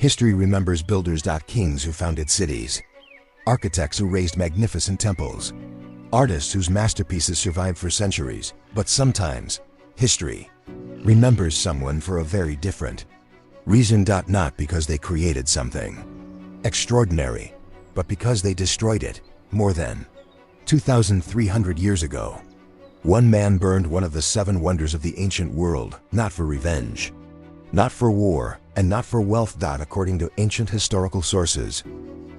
History remembers builders. Kings who founded cities. Architects who raised magnificent temples. Artists whose masterpieces survived for centuries. But sometimes, history remembers someone for a very different reason. Not because they created something extraordinary, but because they destroyed it more than 2,300 years ago. One man burned one of the 7 wonders of the ancient world, not for revenge, not for war, and not for wealth. According to ancient historical sources,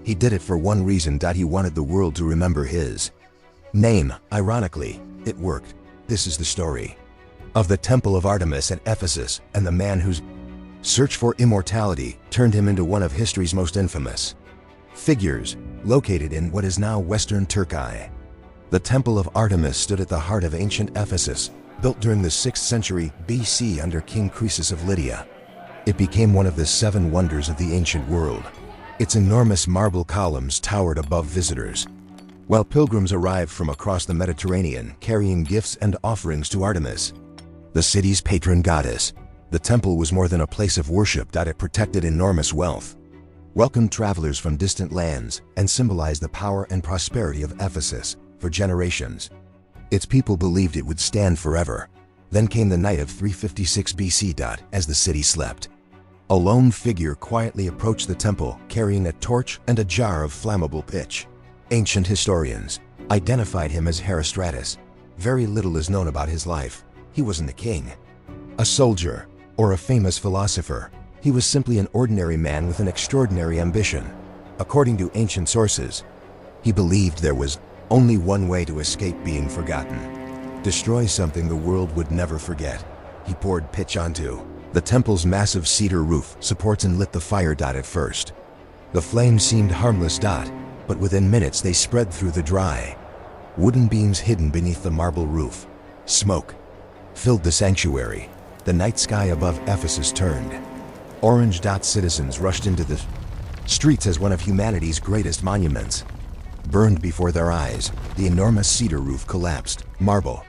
he did it for one reason. He wanted the world to remember his name. Ironically, it worked. This is the story of the Temple of Artemis at Ephesus and the man whose search for immortality turned him into one of history's most infamous figures, located in what is now Western Turkey. The Temple of Artemis stood at the heart of ancient Ephesus, built during the 6th century BC under King Croesus of Lydia. It became one of the 7 wonders of the ancient world. Its enormous marble columns towered above visitors, while pilgrims arrived from across the Mediterranean carrying gifts and offerings to Artemis, the city's patron goddess. The temple was more than a place of worship. It protected enormous wealth, welcomed travelers from distant lands, and symbolized the power and prosperity of Ephesus for generations. Its people believed it would stand forever. Then came the night of 356 BC. As the city slept, a lone figure quietly approached the temple carrying a torch and a jar of flammable pitch. Ancient historians identified him as Herostratus. Very little is known about his life. He wasn't a king, a soldier, or a famous philosopher. He was simply an ordinary man with an extraordinary ambition. According to ancient sources, he believed there was only one way to escape being forgotten: destroy something the world would never forget. He poured pitch onto the temple's massive cedar roof supports and lit the fire. At first, the flames seemed harmless. But within minutes they spread through the dry wooden beams hidden beneath the marble roof. Smoke filled the sanctuary. The night sky above Ephesus turned orange. Citizens rushed into the streets as one of humanity's greatest monuments burned before their eyes. The enormous cedar roof collapsed. Marble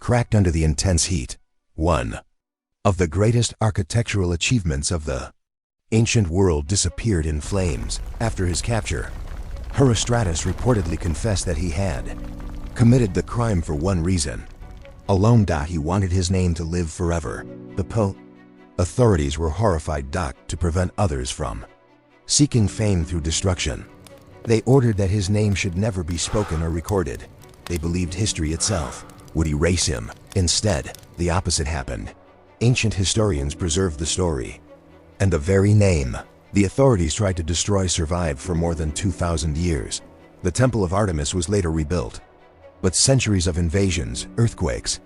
cracked under the intense heat. One of the greatest architectural achievements of the ancient world disappeared in flames. After his capture, Herostratus reportedly confessed that he had committed the crime for one reason alone. He wanted his name to live forever. The authorities were horrified. To prevent others from seeking fame through destruction, they ordered that his name should never be spoken or recorded. They believed history itself would erase him. Instead, the opposite happened. Ancient historians preserved the story, and the very name the authorities tried to destroy survived for more than 2,000 years. The Temple of Artemis was later rebuilt, but centuries of invasions, earthquakes,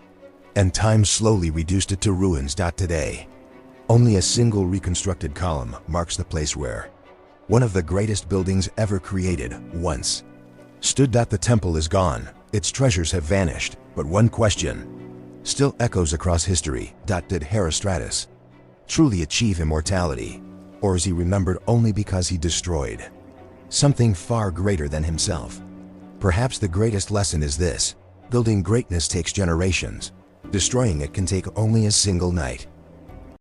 and time slowly reduced it to ruins. Today, only a single reconstructed column marks the place where one of the greatest buildings ever created once stood. The temple is gone, its treasures have vanished, but one question still echoes across history. Did Herostratus truly achieve immortality, or is he remembered only because he destroyed something far greater than himself? Perhaps the greatest lesson is this: building greatness takes generations. Destroying it can take only a single night.